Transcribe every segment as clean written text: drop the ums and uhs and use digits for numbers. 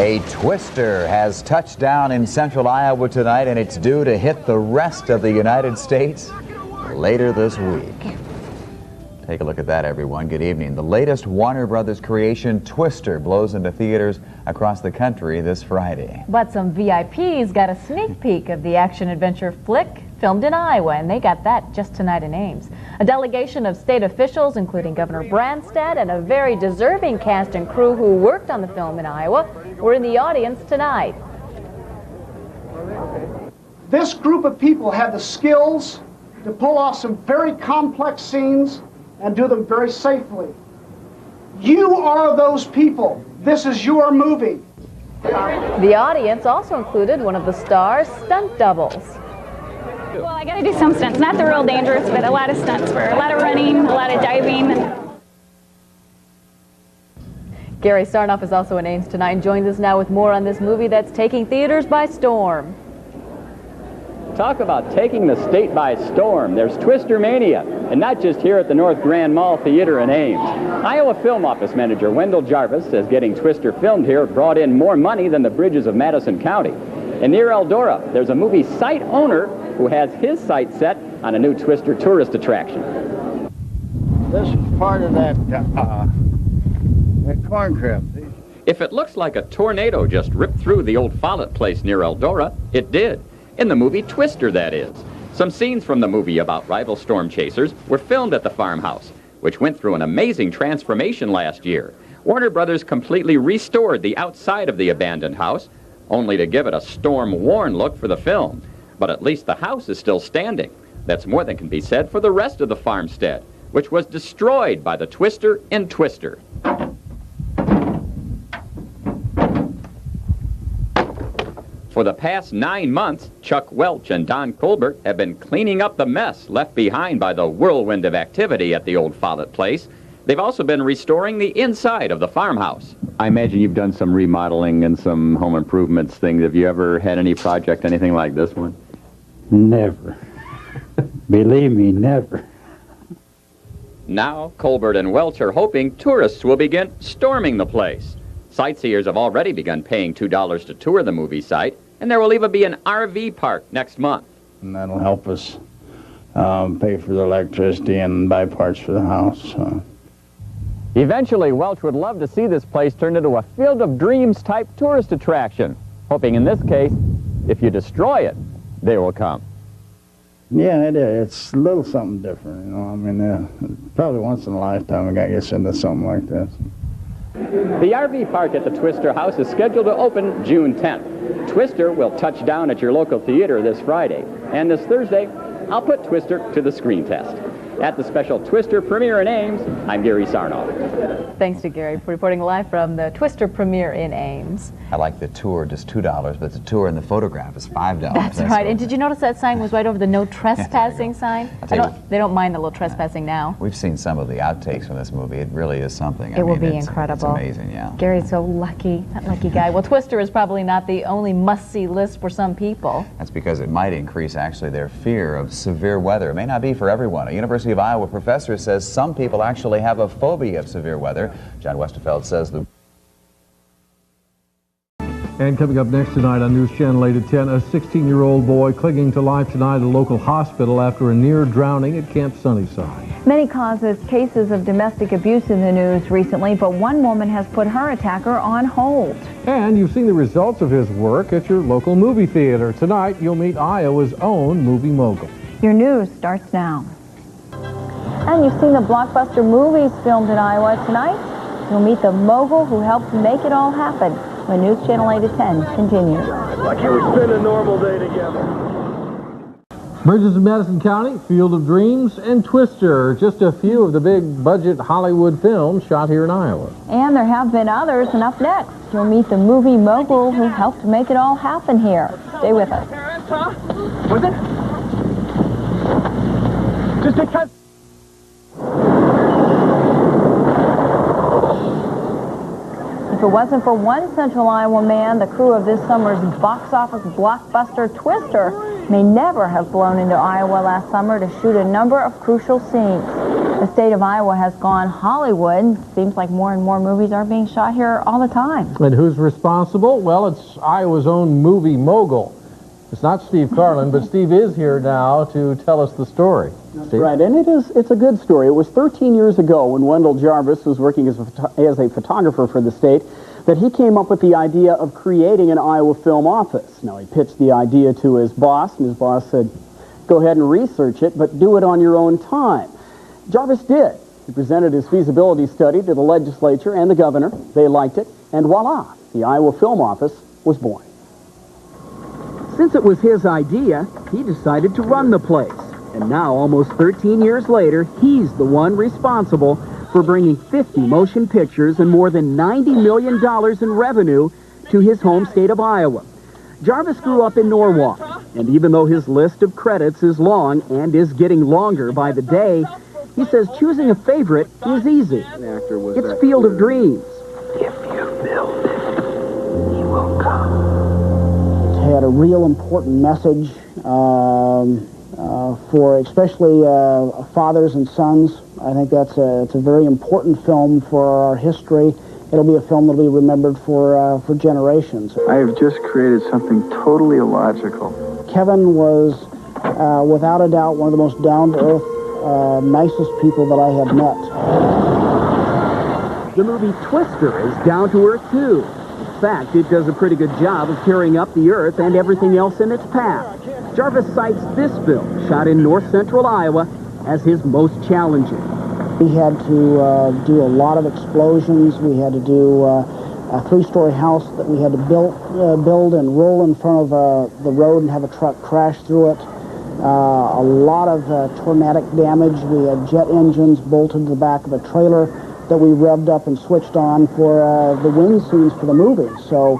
A twister has touched down in central Iowa tonight, and it's due to hit the rest of the United States later this week. Take a look at that, everyone. Good evening. The latest Warner Brothers creation, Twister, blows into theaters across the country this Friday. But some VIPs got a sneak peek of the action-adventure flick filmed in Iowa, and they got that just tonight in Ames. A delegation of state officials, including Governor Branstad and a very deserving cast and crew who worked on the film in Iowa, were in the audience tonight. This group of people had the skills to pull off some very complex scenes and do them very safely. You are those people. This is your movie. The audience also included one of the star's stunt doubles. Well, I got to do some stunts, not the real dangerous, but a lot of stunts for a lot of running, a lot of diving. Gary Sarnoff is also in Ames tonight and joins us now with more on this movie that's taking theaters by storm. Talk about taking the state by storm. There's Twister Mania, and not just here at the North Grand Mall Theater in Ames. Iowa Film Office Manager Wendol Jarvis says getting Twister filmed here brought in more money than the Bridges of Madison County. And near Eldora, there's a movie site owner who has his site set on a new Twister tourist attraction. This is part of that corn crib. If it looks like a tornado just ripped through the old Follett place near Eldora, it did. In the movie Twister, that is. Some scenes from the movie about rival storm chasers were filmed at the farmhouse, which went through an amazing transformation last year. Warner Brothers completely restored the outside of the abandoned house, only to give it a storm-worn look for the film. But at least the house is still standing. That's more than can be said for the rest of the farmstead, which was destroyed by the Twister in Twister. For the past 9 months, Chuck Welch and Don Colbert have been cleaning up the mess left behind by the whirlwind of activity at the old Follett place. They've also been restoring the inside of the farmhouse. I imagine you've done some remodeling and some home improvements things. Have you ever had any project, anything like this one? Never. Believe me, never. Now, Colbert and Welch are hoping tourists will begin storming the place. Sightseers have already begun paying $2 to tour the movie site, and there will even be an RV park next month. And that'll help us pay for the electricity and buy parts for the house. Eventually, Welch would love to see this place turned into a Field of Dreams type tourist attraction, hoping in this case, if you destroy it, they will come. Yeah, it is. It's a little something different, you know. I mean, probably once in a lifetime a guy gets into something like this. The RV park at the Twister house is scheduled to open June 10th. Twister will touch down at your local theater this Friday. And this Thursday, I'll put Twister to the screen test. At the special Twister premiere in Ames, I'm Gary Sarnoff. Thanks to Gary for reporting live from the Twister premiere in Ames. I like the tour, just $2, but the tour and the photograph is $5. That's right. And did you notice that sign was right over the no trespassing sign? They don't mind a little trespassing now. We've seen some of the outtakes from this movie. It really is something. It will be incredible. It's amazing, yeah. Gary's so lucky, that lucky guy. Well, Twister is probably not the only must-see list for some people. That's because it might increase, actually, their fear of severe weather. It may not be for everyone. A University of Iowa professor says some people actually have a phobia of severe weather. John Westerfeld says the... And coming up next tonight on News Channel 8 at 10, a 16-year-old boy clinging to life tonight at a local hospital after a near drowning at Camp Sunnyside. Many cases of domestic abuse in the news recently, but one woman has put her attacker on hold. And you've seen the results of his work at your local movie theater. Tonight, you'll meet Iowa's own movie mogul. Your news starts now. And you've seen the blockbuster movies filmed in Iowa tonight. You'll meet the mogul who helped make it all happen. When News Channel 8 at 10 continues. Why can't we spend a normal day together? Bridges of Madison County, Field of Dreams, and Twister. Just a few of the big budget Hollywood films shot here in Iowa. And there have been others, and up next, you'll meet the movie mogul who helped make it all happen here. Stay with us. Was it? Just because... If it wasn't for one Central Iowa man, the crew of this summer's box office blockbuster Twister may never have flown into Iowa last summer to shoot a number of crucial scenes. The state of Iowa has gone Hollywood. Seems like more and more movies are being shot here all the time. And who's responsible? Well, it's Iowa's own movie mogul. It's not Steve Carlin, but Steve is here now to tell us the story. That's right, and it's a good story. It was 13 years ago when Wendol Jarvis was working as a photographer for the state that he came up with the idea of creating an Iowa film office. Now, he pitched the idea to his boss, and his boss said, go ahead and research it, but do it on your own time. Jarvis did. He presented his feasibility study to the legislature and the governor. They liked it, and voila, the Iowa Film Office was born. Since it was his idea, he decided to run the place. And now, almost 13 years later, he's the one responsible for bringing 50 motion pictures and more than $90 million in revenue to his home state of Iowa. Jarvis grew up in Norwalk, and even though his list of credits is long and is getting longer by the day, he says choosing a favorite is easy. It's Field of Dreams. If you build it, he will come. Had a real important message for especially fathers and sons. I think it's a very important film for our history. It'll be a film that'll be remembered for generations. I have just created something totally illogical. Kevin was, without a doubt, one of the most down-to-earth, nicest people that I have met. The movie Twister is down to earth, too. In fact, it does a pretty good job of tearing up the earth and everything else in its path. Jarvis cites this film, shot in north-central Iowa, as his most challenging. We had to do a lot of explosions. We had to do a three-story house that we had to build and roll in front of the road and have a truck crash through it. A lot of tornadic damage. We had jet engines bolted to the back of a trailer that we revved up and switched on for the wind scenes for the movie. So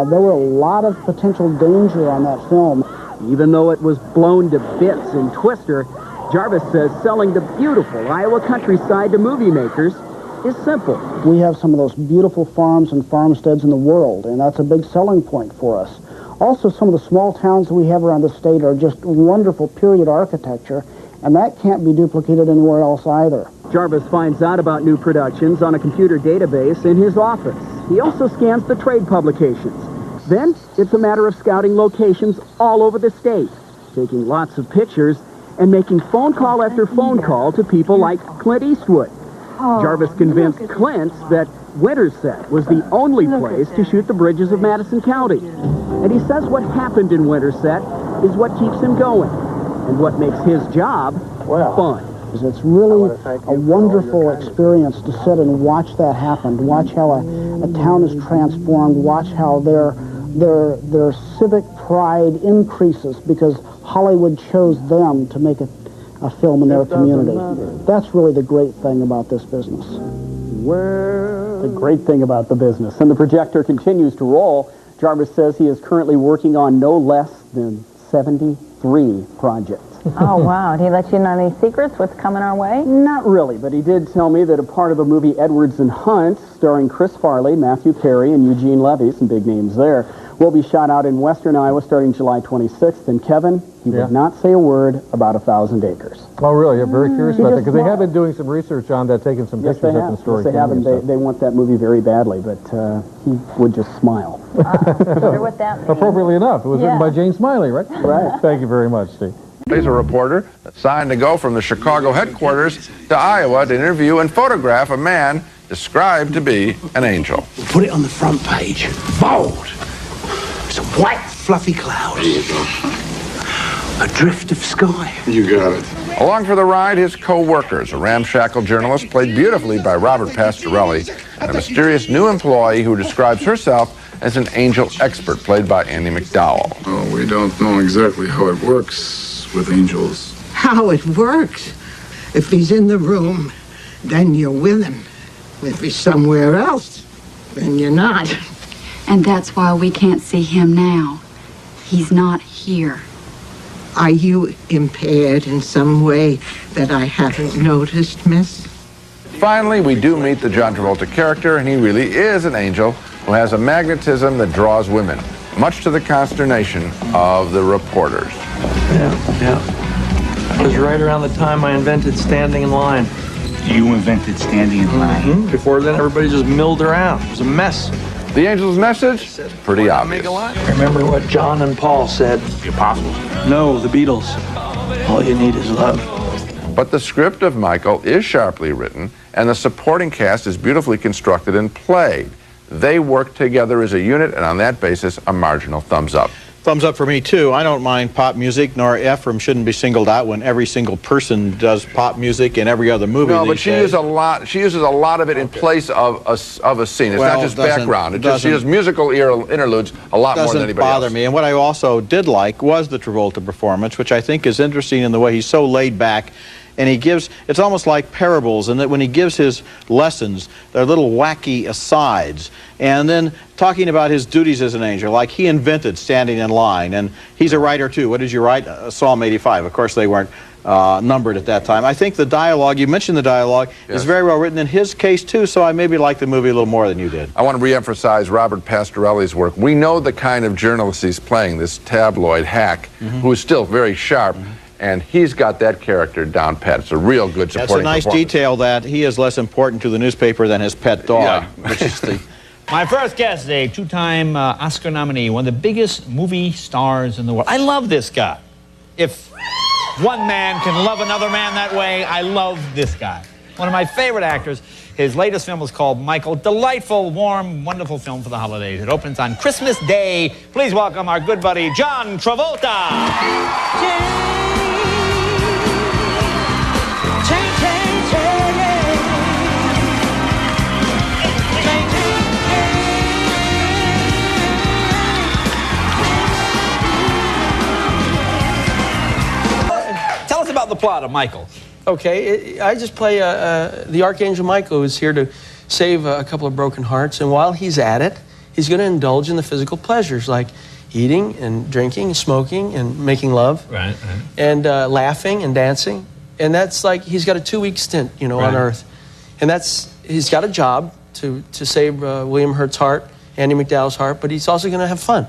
there were a lot of potential danger on that film. Even though it was blown to bits in Twister, Jarvis says selling the beautiful Iowa countryside to movie makers is simple. We have some of those beautiful farms and farmsteads in the world, and that's a big selling point for us. Also, some of the small towns that we have around the state are just wonderful period architecture, and that can't be duplicated anywhere else either. Jarvis finds out about new productions on a computer database in his office. He also scans the trade publications. Then, it's a matter of scouting locations all over the state, taking lots of pictures, and making phone call after phone call to people like Clint Eastwood. Jarvis convinced Clint that Winterset was the only place to shoot the Bridges of Madison County. And he says what happened in Winterset is what keeps him going, and what makes his job fun. It's really a wonderful experience to sit and watch that happen, watch how a town is transformed, watch how their civic pride increases because Hollywood chose them to make a film in their community. That's really the great thing about this business. The great thing about the business. And the projector continues to roll. Jarvis says he is currently working on no less than 73 projects. Oh, wow. Did he let you in on any secrets? What's coming our way? Not really, but he did tell me that a part of the movie Edwards and Hunt, starring Chris Farley, Matthew Perry, and Eugene Levy, some big names there, will be shot out in western Iowa starting July 26th. And Kevin, he would not say a word about 1,000 acres. Oh, really? I'm very curious about that, because they have been doing some research on that, taking some pictures up in the story. Yes, they have, and they want that movie very badly, but he would just smile. I wonder what that means. Appropriately enough. It was written by Jane Smiley, right? Right. Thank you very much, Steve. He's a reporter assigned to go from the Chicago headquarters to Iowa to interview and photograph a man described to be an angel. Put it on the front page. Bold. It's a white, fluffy cloud. There you go. A drift of sky. You got it. Along for the ride, his co-workers, a ramshackle journalist played beautifully by Robert Pastorelli, and a mysterious new employee who describes herself as an angel expert played by Andy McDowell. Oh, we don't know exactly how it works with angels. How it works? If he's in the room, then you're with him. If he's somewhere else, then you're not. And that's why we can't see him now. He's not here. Are you impaired in some way that I haven't noticed, miss? Finally, we do meet the John Travolta character, and he really is an angel who has a magnetism that draws women. much to the consternation of the reporters. Yeah. It was right around the time I invented standing in line. You invented standing in line? Before then, everybody just milled around. It was a mess. The Angels' message? Pretty obvious. Remember what John and Paul said? The Apostles? No, the Beatles. All you need is love. But the script of Michael is sharply written, and the supporting cast is beautifully constructed and played. They work together as a unit, and on that basis, a marginal thumbs up. Thumbs up for me, too. I don't mind pop music, nor Ephraim shouldn't be singled out when every single person does pop music in every other movie. No, but she uses a lot of it in place of a scene. It's not just background. She does musical interludes a lot more than anybody else. Doesn't bother me. And what I also did like was the Travolta performance, which I think is interesting in the way he's so laid back. And he gives, it's almost like parables, and that when he gives his lessons, they're little wacky asides. And then talking about his duties as an angel, like he invented standing in line, and he's a writer too. What did you write? Psalm 85. Of course, they weren't numbered at that time. I think the dialogue, you mentioned the dialogue, is very well written in his case too, so I maybe like the movie a little more than you did. I want to re-emphasize Robert Pastorelli's work. We know the kind of journalist he's playing, this tabloid hack, who is still very sharp. And he's got that character down pat. It's a real good supporting That's a nice detail that he is less important to the newspaper than his pet dog, which is the... My first guest is a two-time Oscar nominee, one of the biggest movie stars in the world. I love this guy. If one man can love another man that way, I love this guy. One of my favorite actors. His latest film is called Michael. Delightful, warm, wonderful film for the holidays. It opens on Christmas Day. Please welcome our good buddy, John Travolta. Tell us about the plot of Michael. Okay, I just play the Archangel Michael, who's here to save a couple of broken hearts. And while he's at it, he's going to indulge in the physical pleasures like eating and drinking and smoking and making love. Right. And laughing and dancing. And that's like, he's got a 2-week stint, you know, on Earth. And he's got a job to save William Hurt's heart, Andy McDowell's heart, but he's also going to have fun.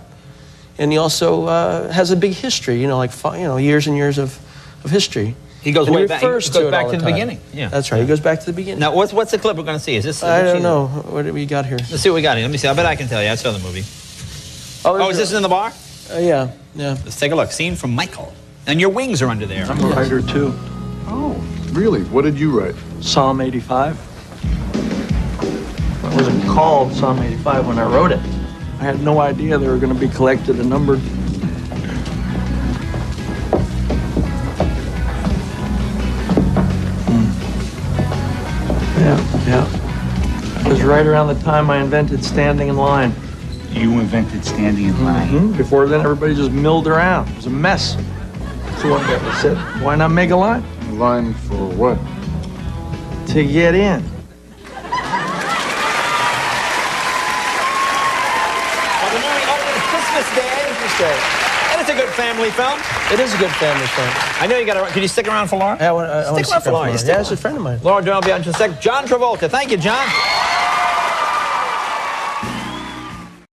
And he also has a big history, you know, like, years and years of history. He goes way back. He goes back to the time. begining. Yeah, that's right. He goes back to the beginning. Now, what's the clip we're going to see? Is this? I don't know. What do we got here? Let's see what we got here. Let me see. I bet I can tell you. I saw the movie. Oh, is this in the bar? Yeah. Let's take a look. Scene from Michael. And your wings are under there. I'm a writer too. Oh, really? What did you write? Psalm 85. It wasn't called Psalm 85 when I wrote it. I had no idea they were going to be collected and numbered. Yeah. It was right around the time I invented standing in line. You invented standing in line? Before then, everybody just milled around. It was a mess. So one guy said, why not make a line? A line for what? To get in. Well, the movie opens Christmas Day. And it's a good family film. It is a good family film. I know you got to... Can you stick around for Laura? I want to stick around for Laura. Yeah, she's a friend of mine. Laura, John will be on in a sec. John Travolta. Thank you, John.